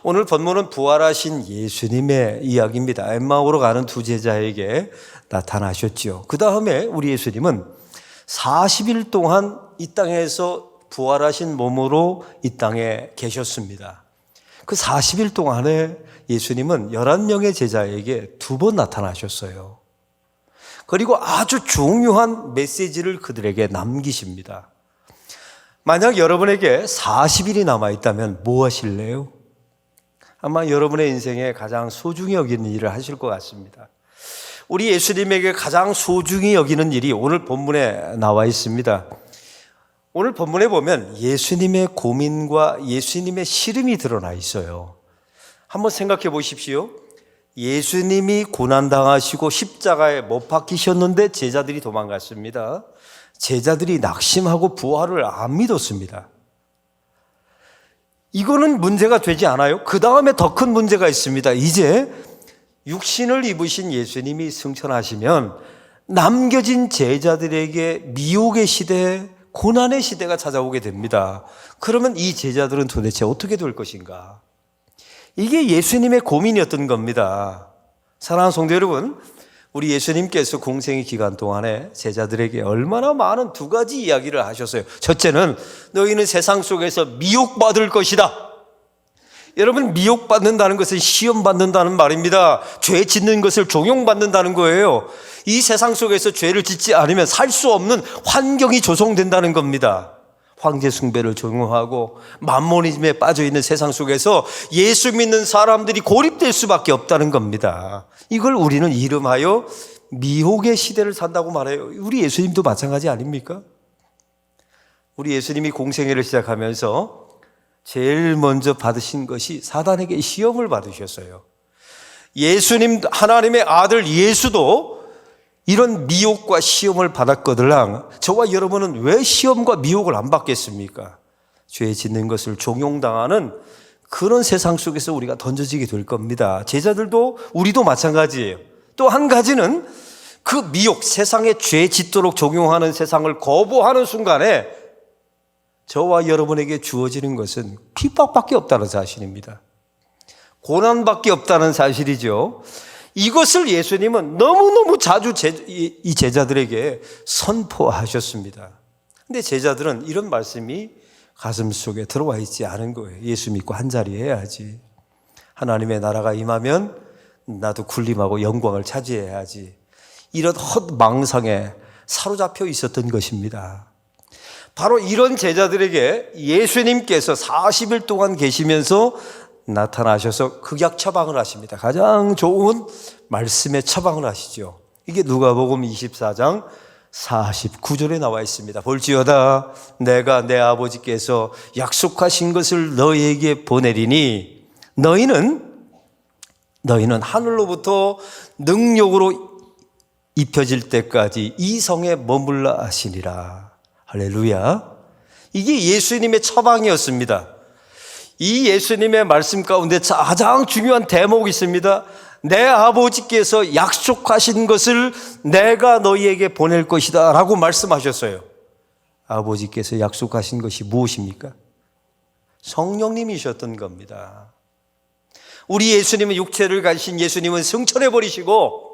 오늘 본문은 부활하신 예수님의 이야기입니다. 엠마오로 가는 두 제자에게 나타나셨죠. 그 다음에 우리 예수님은 40일 동안 이 땅에서 부활하신 몸으로 이 땅에 계셨습니다. 그 40일 동안에 예수님은 11명의 제자에게 두 번 나타나셨어요. 그리고 아주 중요한 메시지를 그들에게 남기십니다. 만약 여러분에게 40일이 남아있다면 뭐 하실래요? 아마 여러분의 인생에 가장 소중히 여기는 일을 하실 것 같습니다. 우리 예수님에게 가장 소중히 여기는 일이 오늘 본문에 나와 있습니다. 오늘 본문에 보면 예수님의 고민과 예수님의 시름이 드러나 있어요. 한번 생각해 보십시오. 예수님이 고난당하시고 십자가에 못 박히셨는데 제자들이 도망갔습니다. 제자들이 낙심하고 부활을 안 믿었습니다. 이거는 문제가 되지 않아요? 그 다음에 더 큰 문제가 있습니다. 이제 육신을 입으신 예수님이 승천하시면 남겨진 제자들에게 미혹의 시대, 고난의 시대가 찾아오게 됩니다. 그러면 이 제자들은 도대체 어떻게 될 것인가? 이게 예수님의 고민이었던 겁니다. 사랑하는 성도 여러분, 우리 예수님께서 공생의 기간 동안에 제자들에게 얼마나 많은 두 가지 이야기를 하셨어요. 첫째는 너희는 세상 속에서 미혹받을 것이다. 여러분, 미혹받는다는 것은 시험받는다는 말입니다. 죄 짓는 것을 종용받는다는 거예요. 이 세상 속에서 죄를 짓지 않으면 살 수 없는 환경이 조성된다는 겁니다. 황제 숭배를 종용하고 만모니즘에 빠져있는 세상 속에서 예수 믿는 사람들이 고립될 수밖에 없다는 겁니다. 이걸 우리는 이름하여 미혹의 시대를 산다고 말해요. 우리 예수님도 마찬가지 아닙니까? 우리 예수님이 공생애를 시작하면서 제일 먼저 받으신 것이 사단에게 시험을 받으셨어요. 예수님, 하나님의 아들 예수도 이런 미혹과 시험을 받았거들랑 저와 여러분은 왜 시험과 미혹을 안 받겠습니까? 죄 짓는 것을 종용당하는 그런 세상 속에서 우리가 던져지게 될 겁니다. 제자들도 우리도 마찬가지예요. 또 한 가지는 그 미혹, 세상에 죄 짓도록 종용하는 세상을 거부하는 순간에 저와 여러분에게 주어지는 것은 핍박밖에 없다는 사실입니다. 고난밖에 없다는 사실이죠. 이것을 예수님은 너무너무 자주 이 제자들에게 선포하셨습니다. 근데 제자들은 이런 말씀이 가슴 속에 들어와 있지 않은 거예요. 예수 믿고 한 자리 해야지. 하나님의 나라가 임하면 나도 군림하고 영광을 차지해야지. 이런 헛망상에 사로잡혀 있었던 것입니다. 바로 이런 제자들에게 예수님께서 40일 동안 계시면서 나타나셔서 극약 처방을 하십니다. 가장 좋은 말씀의 처방을 하시죠. 이게 누가복음 24장 49절에 나와 있습니다. 볼지어다 내가 내 아버지께서 약속하신 것을 너희에게 보내리니 너희는 하늘로부터 능력으로 입혀질 때까지 이 성에 머물라 하시니라. 할렐루야. 이게 예수님의 처방이었습니다. 이 예수님의 말씀 가운데 가장 중요한 대목이 있습니다. 내 아버지께서 약속하신 것을 내가 너희에게 보낼 것이다 라고 말씀하셨어요. 아버지께서 약속하신 것이 무엇입니까? 성령님이셨던 겁니다. 우리 예수님은 육체를 가지신 예수님은 승천해버리시고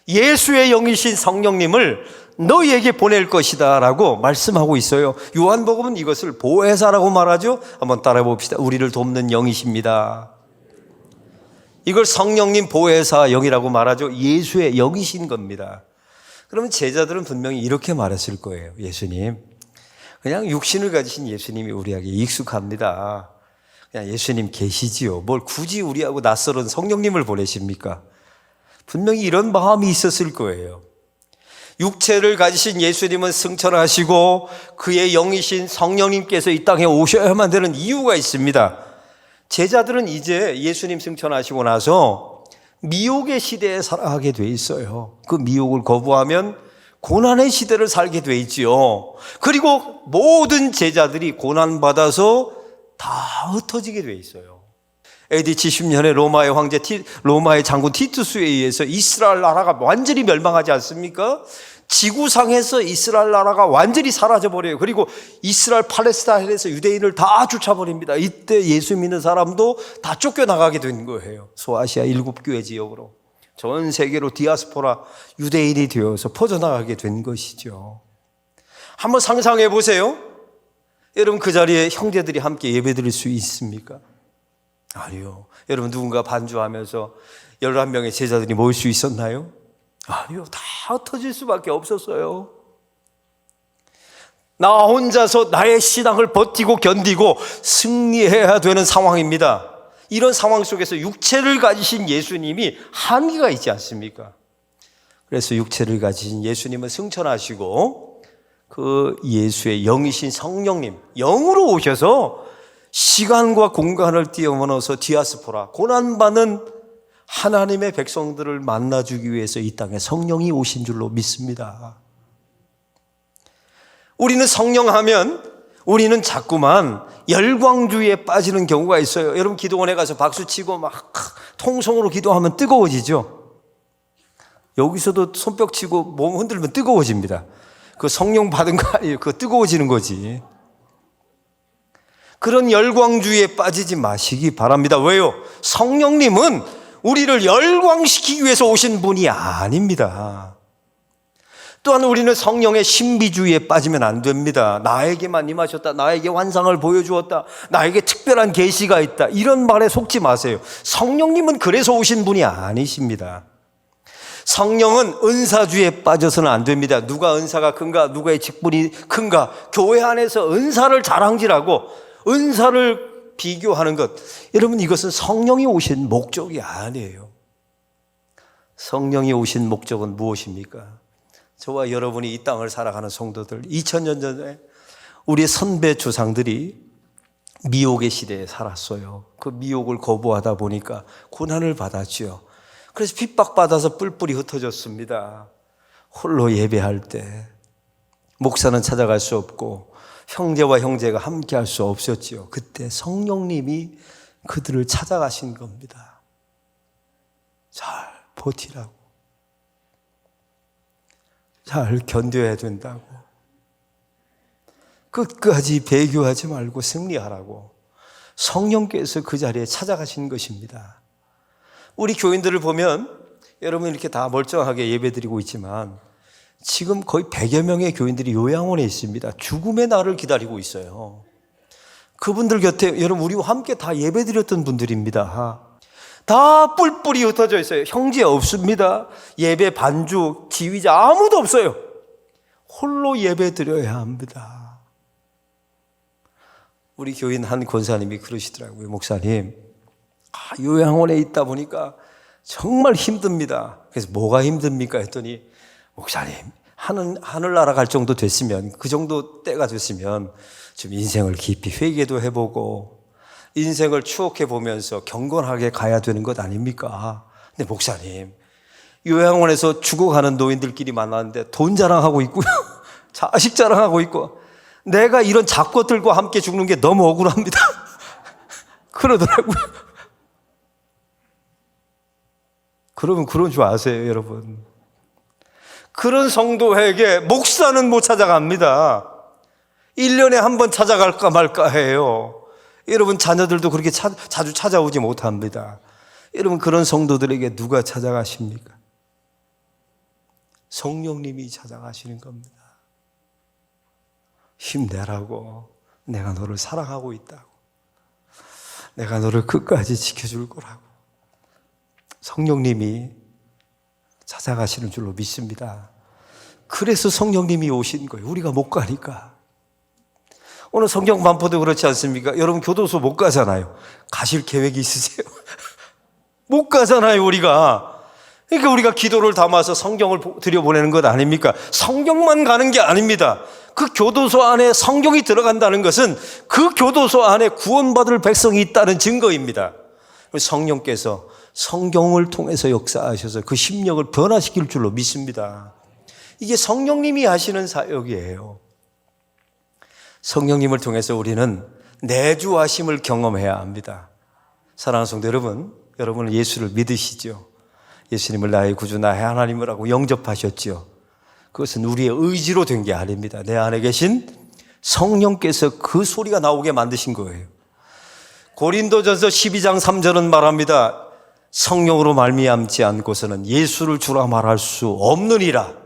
예수의 영이신 성령님을 너희에게 보낼 것이다 라고 말씀하고 있어요. 요한복음은 이것을 보혜사라고 말하죠. 한번 따라해 봅시다. 우리를 돕는 영이십니다. 이걸 성령님 보혜사 영이라고 말하죠. 예수의 영이신 겁니다. 그러면 제자들은 분명히 이렇게 말했을 거예요. 예수님, 그냥 육신을 가지신 예수님이 우리에게 익숙합니다. 그냥 예수님 계시지요. 뭘 굳이 우리하고 낯설은 성령님을 보내십니까? 분명히 이런 마음이 있었을 거예요. 육체를 가지신 예수님은 승천하시고 그의 영이신 성령님께서 이 땅에 오셔야만 되는 이유가 있습니다. 제자들은 이제 예수님 승천하시고 나서 미혹의 시대에 살아가게 돼 있어요. 그 미혹을 거부하면 고난의 시대를 살게 돼 있지요. 그리고 모든 제자들이 고난받아서 다 흩어지게 돼 있어요. AD 70년에 로마의 장군 티투스에 의해서 이스라엘 나라가 완전히 멸망하지 않습니까? 지구상에서 이스라엘 나라가 완전히 사라져버려요. 그리고 이스라엘 팔레스타인에서 유대인을 다 쫓아버립니다. 이때 예수 믿는 사람도 다 쫓겨나가게 된 거예요. 소아시아 7교회 지역으로 전 세계로 디아스포라 유대인이 되어서 퍼져나가게 된 것이죠. 한번 상상해 보세요. 여러분 그 자리에 형제들이 함께 예배드릴 수 있습니까? 아니요. 여러분 누군가 반주하면서 11명의 제자들이 모일 수 있었나요? 아니요. 다 흩어질 수밖에 없었어요. 나 혼자서 나의 신앙을 버티고 견디고 승리해야 되는 상황입니다. 이런 상황 속에서 육체를 가지신 예수님이 한계가 있지 않습니까? 그래서 육체를 가지신 예수님은 승천하시고 그 예수의 영이신 성령님, 영으로 오셔서 시간과 공간을 뛰어넘어서 디아스포라, 고난받는 하나님의 백성들을 만나주기 위해서 이 땅에 성령이 오신 줄로 믿습니다. 우리는 성령하면 우리는 자꾸만 열광주의에 빠지는 경우가 있어요. 여러분 기도원에 가서 박수치고 막 통성으로 기도하면 뜨거워지죠. 여기서도 손뼉 치고 몸 흔들면 뜨거워집니다. 그 성령 받은 거 아니에요. 그거 뜨거워지는 거지. 그런 열광주의에 빠지지 마시기 바랍니다. 왜요? 성령님은 우리를 열광시키기 위해서 오신 분이 아닙니다. 또한 우리는 성령의 신비주의에 빠지면 안 됩니다. 나에게만 임하셨다, 나에게 환상을 보여주었다, 나에게 특별한 계시가 있다, 이런 말에 속지 마세요. 성령님은 그래서 오신 분이 아니십니다. 성령은 은사주의에 빠져서는 안 됩니다. 누가 은사가 큰가, 누가의 직분이 큰가, 교회 안에서 은사를 자랑질하고 은사를 비교하는 것, 여러분 이것은 성령이 오신 목적이 아니에요. 성령이 오신 목적은 무엇입니까? 저와 여러분이 이 땅을 살아가는 성도들, 2000년 전에 우리의 선배 조상들이 미혹의 시대에 살았어요. 그 미혹을 거부하다 보니까 고난을 받았죠. 그래서 핍박받아서 뿔뿔이 흩어졌습니다. 홀로 예배할 때 목사는 찾아갈 수 없고 형제와 형제가 함께 할 수 없었지요. 그때 성령님이 그들을 찾아가신 겁니다. 잘 버티라고, 잘 견뎌야 된다고, 끝까지 배교하지 말고 승리하라고 성령께서 그 자리에 찾아가신 것입니다. 우리 교인들을 보면 여러분 이렇게 다 멀쩡하게 예배드리고 있지만 지금 거의 100여 명의 교인들이 요양원에 있습니다. 죽음의 날을 기다리고 있어요. 그분들 곁에 여러분 우리와 함께 다 예배드렸던 분들입니다. 다 뿔뿔이 흩어져 있어요. 형제 없습니다. 예배 반주 지휘자 아무도 없어요. 홀로 예배드려야 합니다. 우리 교인 한 권사님이 그러시더라고요. 목사님, 요양원에 있다 보니까 정말 힘듭니다. 그래서 뭐가 힘듭니까 했더니, 목사님, 하늘나라 갈 정도 됐으면, 그 정도 때가 됐으면 좀 인생을 깊이 회개도 해보고 인생을 추억해 보면서 경건하게 가야 되는 것 아닙니까? 근데 목사님, 요양원에서 죽어가는 노인들끼리 만났는데 돈 자랑하고 있고요, 자식 자랑하고 있고, 내가 이런 잡것들과 함께 죽는 게 너무 억울합니다. 그러더라고요. 그러면 그런 줄 아세요, 여러분? 그런 성도에게 목사는 못 찾아갑니다. 1년에 한 번 찾아갈까 말까 해요. 여러분 자녀들도 그렇게 자주 찾아오지 못합니다. 여러분 그런 성도들에게 누가 찾아가십니까? 성령님이 찾아가시는 겁니다. 힘내라고, 내가 너를 사랑하고 있다고, 내가 너를 끝까지 지켜줄 거라고 성령님이 찾아가시는 줄로 믿습니다. 그래서 성령님이 오신 거예요. 우리가 못 가니까. 오늘 성경 반포도 그렇지 않습니까? 여러분 교도소 못 가잖아요. 가실 계획이 있으세요? 못 가잖아요, 우리가. 그러니까 우리가 기도를 담아서 성경을 들여보내는 것 아닙니까? 성경만 가는 게 아닙니다. 그 교도소 안에 성경이 들어간다는 것은 그 교도소 안에 구원받을 백성이 있다는 증거입니다. 성령께서 성경을 통해서 역사하셔서 그 심령을 변화시킬 줄로 믿습니다. 이게 성령님이 하시는 사역이에요. 성령님을 통해서 우리는 내주하심을 경험해야 합니다. 사랑하는 성도 여러분, 여러분은 예수를 믿으시죠? 예수님을 나의 구주, 나의 하나님을 하고 영접하셨죠? 그것은 우리의 의지로 된 게 아닙니다. 내 안에 계신 성령께서 그 소리가 나오게 만드신 거예요. 고린도전서 12장 3절은 말합니다. 성령으로 말미암지 않고서는 예수를 주라 말할 수 없느니라.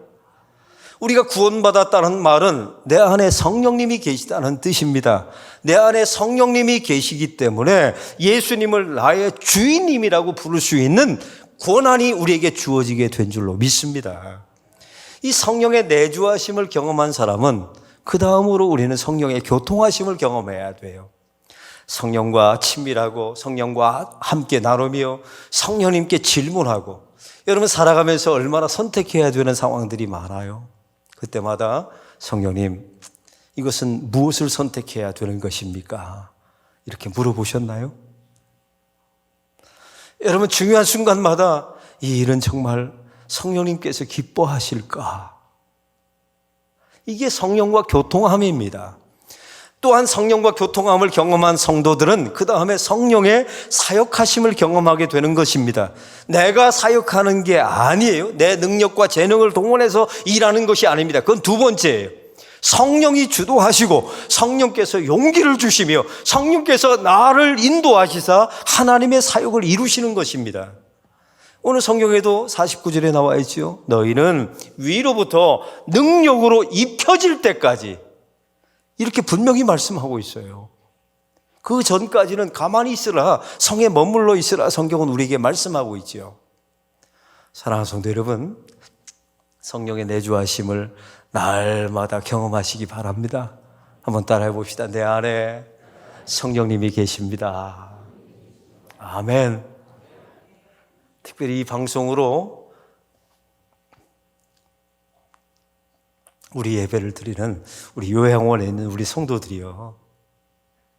우리가 구원받았다는 말은 내 안에 성령님이 계시다는 뜻입니다. 내 안에 성령님이 계시기 때문에 예수님을 나의 주인님이라고 부를 수 있는 권한이 우리에게 주어지게 된 줄로 믿습니다. 이 성령의 내주하심을 경험한 사람은 그 다음으로 우리는 성령의 교통하심을 경험해야 돼요. 성령과 친밀하고 성령과 함께 나누며 성령님께 질문하고, 여러분 살아가면서 얼마나 선택해야 되는 상황들이 많아요. 그때마다 성령님, 이것은 무엇을 선택해야 되는 것입니까? 이렇게 물어보셨나요? 여러분 중요한 순간마다 이 일은 정말 성령님께서 기뻐하실까? 이게 성령과 교통함입니다. 또한 성령과 교통함을 경험한 성도들은 그 다음에 성령의 사역하심을 경험하게 되는 것입니다. 내가 사역하는 게 아니에요. 내 능력과 재능을 동원해서 일하는 것이 아닙니다. 그건 두 번째예요. 성령이 주도하시고 성령께서 용기를 주시며 성령께서 나를 인도하시사 하나님의 사역을 이루시는 것입니다. 오늘 성경에도 49절에 나와 있죠. 너희는 위로부터 능력으로 입혀질 때까지, 이렇게 분명히 말씀하고 있어요. 그 전까지는 가만히 있으라, 성에 머물러 있으라 성경은 우리에게 말씀하고 있죠. 사랑하는 성도 여러분, 성령의 내주하심을 날마다 경험하시기 바랍니다. 한번 따라해 봅시다. 내 안에 성령님이 계십니다. 아멘. 특별히 이 방송으로 우리 예배를 드리는 우리 요양원에 있는 우리 성도들이요,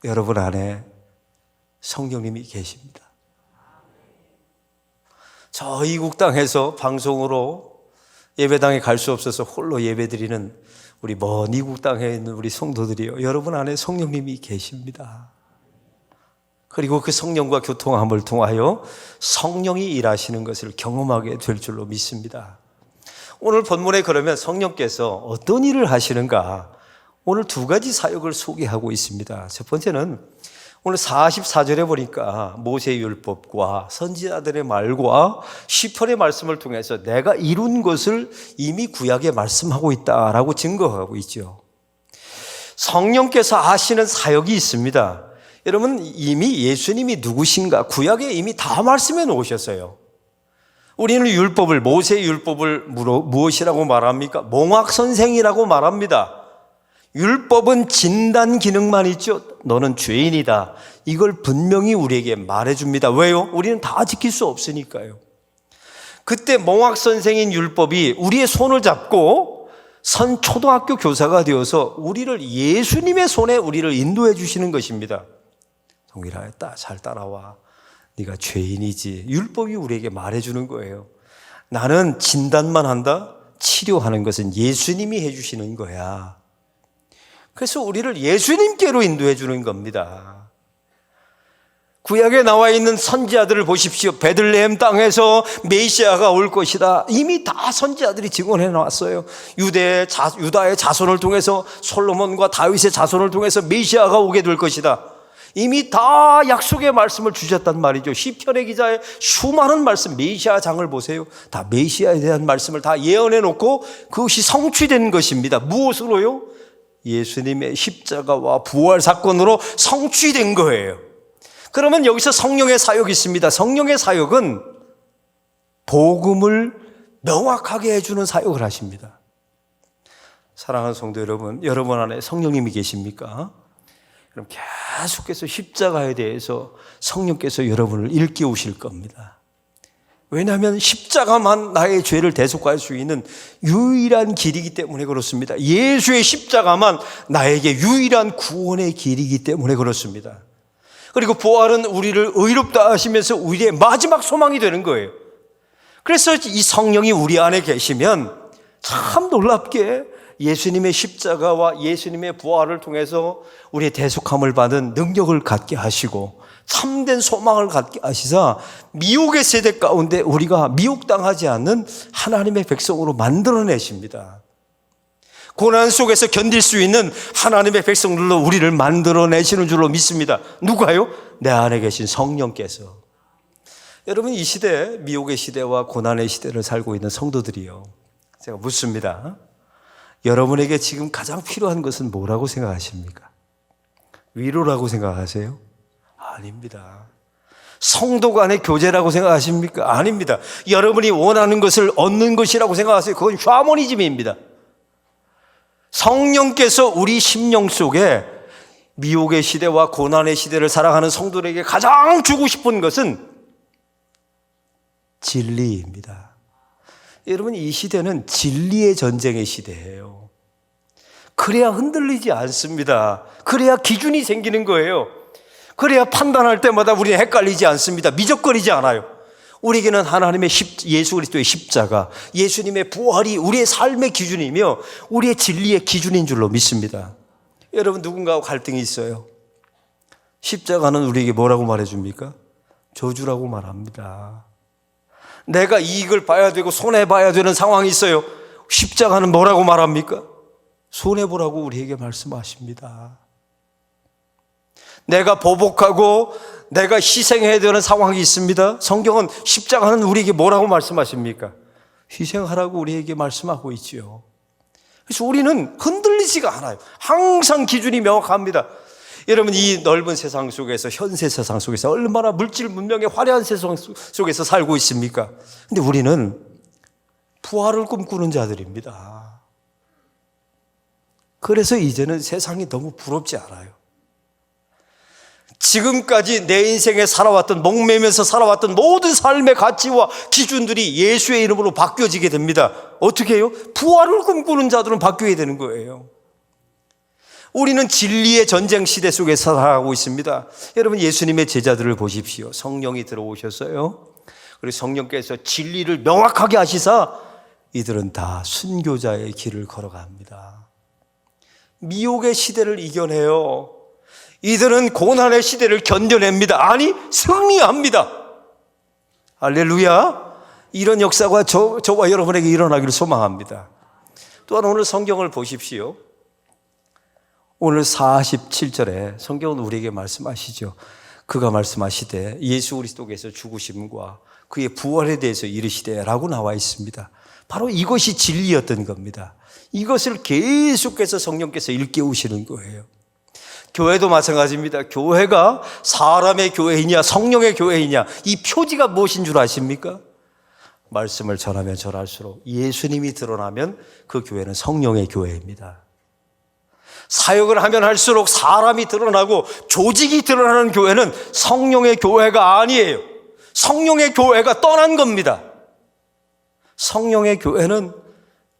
여러분 안에 성령님이 계십니다. 저 이국 땅에서 방송으로 예배당에 갈 수 없어서 홀로 예배드리는 우리 먼 이국 땅에 있는 우리 성도들이요, 여러분 안에 성령님이 계십니다. 그리고 그 성령과 교통함을 통하여 성령이 일하시는 것을 경험하게 될 줄로 믿습니다. 오늘 본문에 그러면 성령께서 어떤 일을 하시는가, 오늘 두 가지 사역을 소개하고 있습니다. 첫 번째는 오늘 44절에 보니까 모세의 율법과 선지자들의 말과 시편의 말씀을 통해서 내가 이룬 것을 이미 구약에 말씀하고 있다라고 증거하고 있죠. 성령께서 하시는 사역이 있습니다. 여러분 이미 예수님이 누구신가 구약에 이미 다 말씀해 놓으셨어요. 우리는 율법을, 모세의 율법을 무엇이라고 말합니까? 몽학선생이라고 말합니다. 율법은 진단 기능만 있죠. 너는 죄인이다. 이걸 분명히 우리에게 말해줍니다. 왜요? 우리는 다 지킬 수 없으니까요. 그때 몽학선생인 율법이 우리의 손을 잡고 초등학교 교사가 되어서 우리를 예수님의 손에 우리를 인도해 주시는 것입니다. 동일아, 잘 따라와. 네가 죄인이지. 율법이 우리에게 말해주는 거예요. 나는 진단만 한다. 치료하는 것은 예수님이 해주시는 거야. 그래서 우리를 예수님께로 인도해 주는 겁니다. 구약에 나와 있는 선지자들을 보십시오. 베들레헴 땅에서 메시아가 올 것이다. 이미 다 선지자들이 증언해 놨어요. 유다의 자손을 통해서, 솔로몬과 다윗의 자손을 통해서 메시아가 오게 될 것이다. 이미 다 약속의 말씀을 주셨단 말이죠. 시편의 기자의 수많은 말씀, 메시아 장을 보세요. 다 메시아에 대한 말씀을 다 예언해 놓고 그것이 성취된 것입니다. 무엇으로요? 예수님의 십자가와 부활 사건으로 성취된 거예요. 그러면 여기서 성령의 사역이 있습니다. 성령의 사역은 복음을 명확하게 해주는 사역을 하십니다. 사랑하는 성도 여러분, 여러분 안에 성령님이 계십니까? 그럼 계속해서 십자가에 대해서 성령께서 여러분을 일깨우실 겁니다. 왜냐하면 십자가만 나의 죄를 대속할 수 있는 유일한 길이기 때문에 그렇습니다. 예수의 십자가만 나에게 유일한 구원의 길이기 때문에 그렇습니다. 그리고 부활은 우리를 의롭다 하시면서 우리의 마지막 소망이 되는 거예요. 그래서 이 성령이 우리 안에 계시면 참 놀랍게 예수님의 십자가와 예수님의 부활을 통해서 우리의 대속함을 받은 능력을 갖게 하시고 참된 소망을 갖게 하시사 미혹의 세대 가운데 우리가 미혹당하지 않는 하나님의 백성으로 만들어내십니다. 고난 속에서 견딜 수 있는 하나님의 백성들로 우리를 만들어내시는 줄로 믿습니다. 누가요? 내 안에 계신 성령께서. 여러분, 이 시대, 미혹의 시대와 고난의 시대를 살고 있는 성도들이요, 제가 묻습니다. 여러분에게 지금 가장 필요한 것은 뭐라고 생각하십니까? 위로라고 생각하세요? 아닙니다. 성도 간의 교제라고 생각하십니까? 아닙니다. 여러분이 원하는 것을 얻는 것이라고 생각하세요? 그건 샤머니즘입니다. 성령께서 우리 심령 속에 미혹의 시대와 고난의 시대를 살아가는 성도들에게 가장 주고 싶은 것은 진리입니다. 여러분, 이 시대는 진리의 전쟁의 시대예요. 그래야 흔들리지 않습니다. 그래야 기준이 생기는 거예요. 그래야 판단할 때마다 우리는 헷갈리지 않습니다. 미적거리지 않아요. 우리에게는 하나님의 예수 그리스도의 십자가, 예수님의 부활이 우리의 삶의 기준이며 우리의 진리의 기준인 줄로 믿습니다. 여러분, 누군가와 갈등이 있어요. 십자가는 우리에게 뭐라고 말해줍니까? 저주라고 말합니다. 내가 이익을 봐야 되고 손해봐야 되는 상황이 있어요. 십자가는 뭐라고 말합니까? 손해보라고 우리에게 말씀하십니다. 내가 보복하고 내가 희생해야 되는 상황이 있습니다. 성경은 십자가는 우리에게 뭐라고 말씀하십니까? 희생하라고 우리에게 말씀하고 있지요. 그래서 우리는 흔들리지가 않아요. 항상 기준이 명확합니다. 여러분, 이 넓은 세상 속에서, 현세 세상 속에서 얼마나 물질 문명의 화려한 세상 속에서 살고 있습니까? 근데 우리는 부활을 꿈꾸는 자들입니다. 그래서 이제는 세상이 너무 부럽지 않아요. 지금까지 내 인생에 살아왔던, 목매면서 살아왔던 모든 삶의 가치와 기준들이 예수의 이름으로 바뀌어지게 됩니다. 어떻게 해요? 부활을 꿈꾸는 자들은 바뀌어야 되는 거예요. 우리는 진리의 전쟁 시대 속에서 살아가고 있습니다. 여러분, 예수님의 제자들을 보십시오. 성령이 들어오셨어요. 그리고 성령께서 진리를 명확하게 하시사 이들은 다 순교자의 길을 걸어갑니다. 미혹의 시대를 이겨내요. 이들은 고난의 시대를 견뎌냅니다. 아니, 승리합니다. 할렐루야. 이런 역사가 저와 여러분에게 일어나기를 소망합니다. 또한 오늘 성경을 보십시오. 오늘 47절에 성경은 우리에게 말씀하시죠. 그가 말씀하시되 예수 그리스도께서 죽으심과 그의 부활에 대해서 이르시되 라고 나와 있습니다. 바로 이것이 진리였던 겁니다. 이것을 계속해서 성령께서 일깨우시는 거예요. 교회도 마찬가지입니다. 교회가 사람의 교회이냐 성령의 교회이냐, 이 표지가 무엇인 줄 아십니까? 말씀을 전하면 전할수록 예수님이 드러나면 그 교회는 성령의 교회입니다. 사역을 하면 할수록 사람이 드러나고 조직이 드러나는 교회는 성령의 교회가 아니에요. 성령의 교회가 떠난 겁니다. 성령의 교회는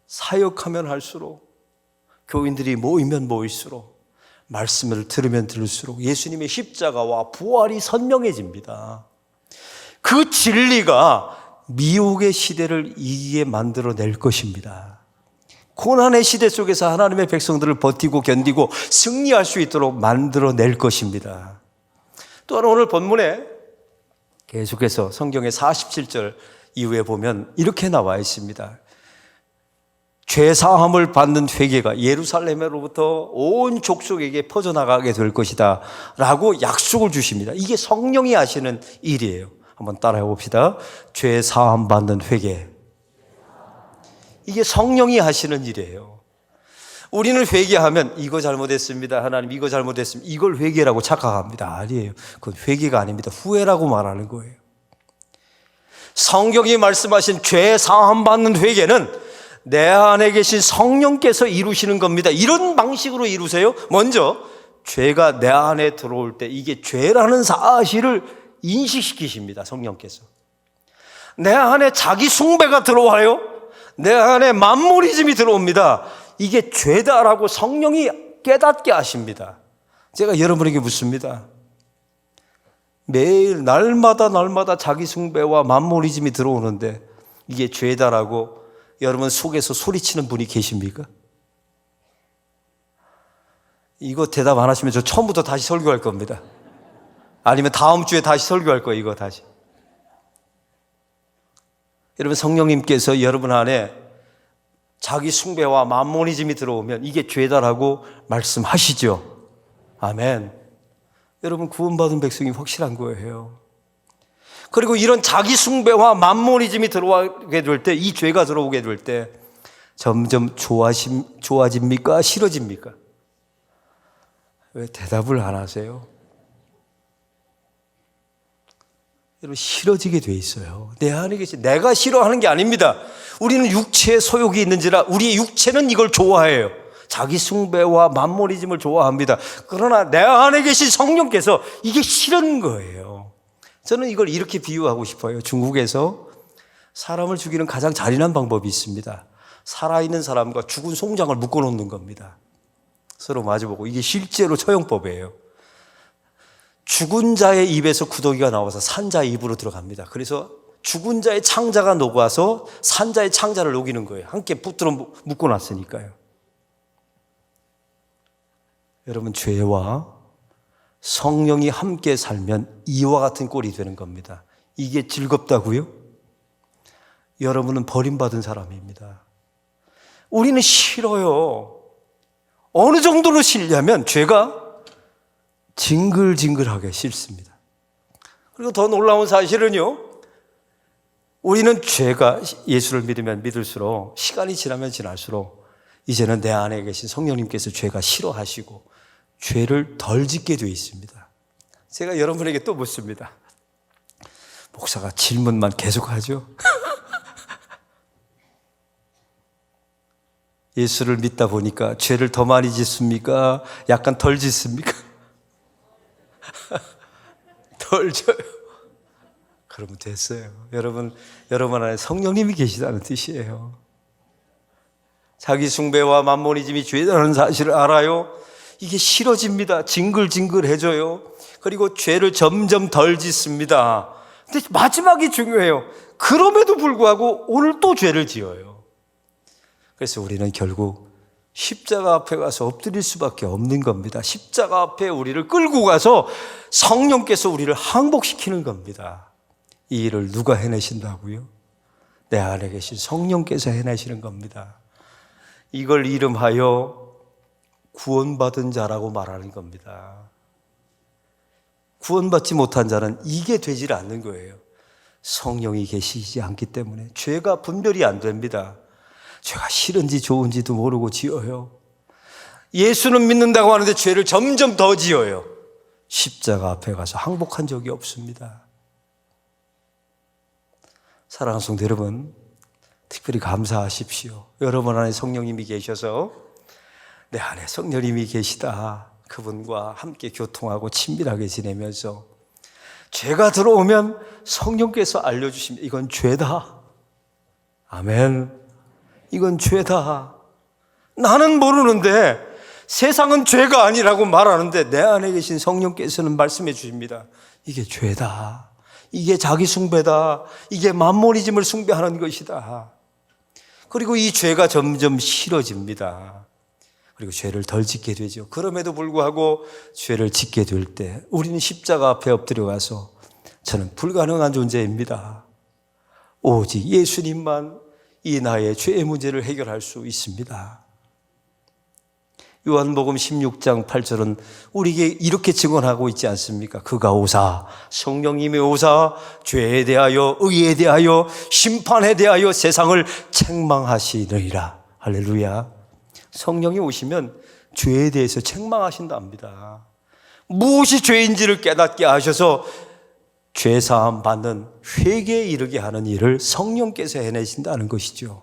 사역하면 할수록, 교인들이 모이면 모일수록, 말씀을 들으면 들을수록 예수님의 십자가와 부활이 선명해집니다. 그 진리가 미혹의 시대를 이기게 만들어낼 것입니다. 고난의 시대 속에서 하나님의 백성들을 버티고 견디고 승리할 수 있도록 만들어낼 것입니다. 또한 오늘 본문에 계속해서 성경의 47절 이후에 보면 이렇게 나와 있습니다. 죄사함을 받는 회개가 예루살렘으로부터 온 족속에게 퍼져나가게 될 것이다 라고 약속을 주십니다. 이게 성령이 하시는 일이에요. 한번 따라해 봅시다. 죄사함 받는 회개. 이게 성령이 하시는 일이에요. 우리는 회개하면 이거 잘못했습니다. 하나님 이거 잘못했습니다. 이걸 회개라고 착각합니다. 아니에요. 그건 회개가 아닙니다. 후회라고 말하는 거예요. 성경이 말씀하신 죄사함 받는 회개는 내 안에 계신 성령께서 이루시는 겁니다. 이런 방식으로 이루세요. 먼저 죄가 내 안에 들어올 때 이게 죄라는 사실을 인식시키십니다. 성령께서. 내 안에 자기 숭배가 들어와요. 내 안에 만모리즘이 들어옵니다. 이게 죄다라고 성령이 깨닫게 하십니다. 제가 여러분에게 묻습니다. 매일 날마다 자기 숭배와 만모리즘이 들어오는데 이게 죄다라고 여러분 속에서 소리치는 분이 계십니까? 이거 대답 안 하시면 저 처음부터 다시 설교할 겁니다. 아니면 다음 주에 다시 설교할 거예요. 이거 다시. 여러분, 성령님께서 여러분 안에 자기 숭배와 만모니즘이 들어오면 이게 죄다라고 말씀하시죠. 아멘. 여러분, 구원받은 백성이 확실한 거예요. 그리고 이런 자기 숭배와 만모니즘이 들어오게 될 때, 이 죄가 들어오게 될 때 점점 좋아집니까? 싫어집니까? 왜 대답을 안 하세요? 여러분, 싫어지게 돼 있어요. 내 안에 계신, 내가 싫어하는 게 아닙니다. 우리는 육체에 소욕이 있는지라 우리의 육체는 이걸 좋아해요. 자기 숭배와 만모니즘을 좋아합니다. 그러나 내 안에 계신 성령께서 이게 싫은 거예요. 저는 이걸 이렇게 비유하고 싶어요. 중국에서 사람을 죽이는 가장 잔인한 방법이 있습니다. 살아있는 사람과 죽은 송장을 묶어놓는 겁니다. 서로 마주보고. 이게 실제로 처형법이에요. 죽은 자의 입에서 구더기가 나와서 산 자의 입으로 들어갑니다. 그래서 죽은 자의 창자가 녹아서 산 자의 창자를 녹이는 거예요. 함께 붙들어 묶어놨으니까요. 여러분, 죄와 성령이 함께 살면 이와 같은 꼴이 되는 겁니다. 이게 즐겁다고요? 여러분은 버림받은 사람입니다. 우리는 싫어요. 어느 정도로 싫냐면 죄가 징글징글하게 싫습니다. 그리고 더 놀라운 사실은요, 우리는 죄가 예수를 믿으면 믿을수록, 시간이 지나면 지날수록 이제는 내 안에 계신 성령님께서 죄가 싫어하시고 죄를 덜 짓게 되어 있습니다. 제가 여러분에게 또 묻습니다. 목사가 질문만 계속하죠? 예수를 믿다 보니까 죄를 더 많이 짓습니까? 약간 덜 짓습니까? 덜 져요. 그러면 됐어요. 여러분 안에 성령님이 계시다는 뜻이에요. 자기 숭배와 만모니즘이 죄라는 사실을 알아요. 이게 싫어집니다. 징글징글해져요. 그리고 죄를 점점 덜 짓습니다. 근데 마지막이 중요해요. 그럼에도 불구하고 오늘 또 죄를 지어요. 그래서 우리는 결국 십자가 앞에 가서 엎드릴 수밖에 없는 겁니다. 십자가 앞에 우리를 끌고 가서 성령께서 우리를 항복시키는 겁니다. 이 일을 누가 해내신다고요? 내 안에 계신 성령께서 해내시는 겁니다. 이걸 이름하여 구원받은 자라고 말하는 겁니다. 구원받지 못한 자는 이게 되질 않는 거예요. 성령이 계시지 않기 때문에 죄가 분별이 안 됩니다. 죄가 싫은지 좋은지도 모르고 지어요. 예수는 믿는다고 하는데 죄를 점점 더 지어요. 십자가 앞에 가서 항복한 적이 없습니다. 사랑하는 성도 여러분, 특별히 감사하십시오. 여러분 안에 성령님이 계셔서 내 안에 성령님이 계시다. 그분과 함께 교통하고 친밀하게 지내면서 죄가 들어오면 성령께서 알려주십니다. 이건 죄다. 아멘. 이건 죄다. 나는 모르는데 세상은 죄가 아니라고 말하는데 내 안에 계신 성령께서는 말씀해 주십니다. 이게 죄다. 이게 자기 숭배다. 이게 만모니즘을 숭배하는 것이다. 그리고 이 죄가 점점 싫어집니다. 그리고 죄를 덜 짓게 되죠. 그럼에도 불구하고 죄를 짓게 될 때 우리는 십자가 앞에 엎드려 가서 저는 불가능한 존재입니다. 오직 예수님만 이 나의 죄의 문제를 해결할 수 있습니다. 요한복음 16장 8절은 우리에게 이렇게 증언하고 있지 않습니까? 그가 오사, 성령님이 오사 죄에 대하여, 의에 대하여, 심판에 대하여 세상을 책망하시느니라. 할렐루야. 성령이 오시면 죄에 대해서 책망하신답니다. 무엇이 죄인지를 깨닫게 하셔서 죄사함 받는 회개에 이르게 하는 일을 성령께서 해내신다는 것이죠.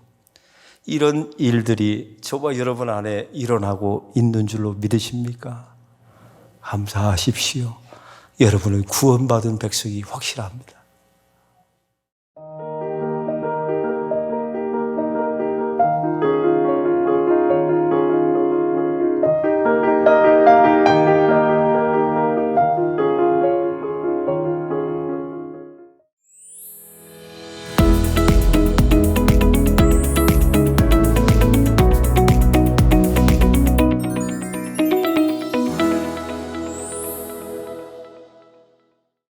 이런 일들이 저와 여러분 안에 일어나고 있는 줄로 믿으십니까? 감사하십시오. 여러분은 구원받은 백성이 확실합니다.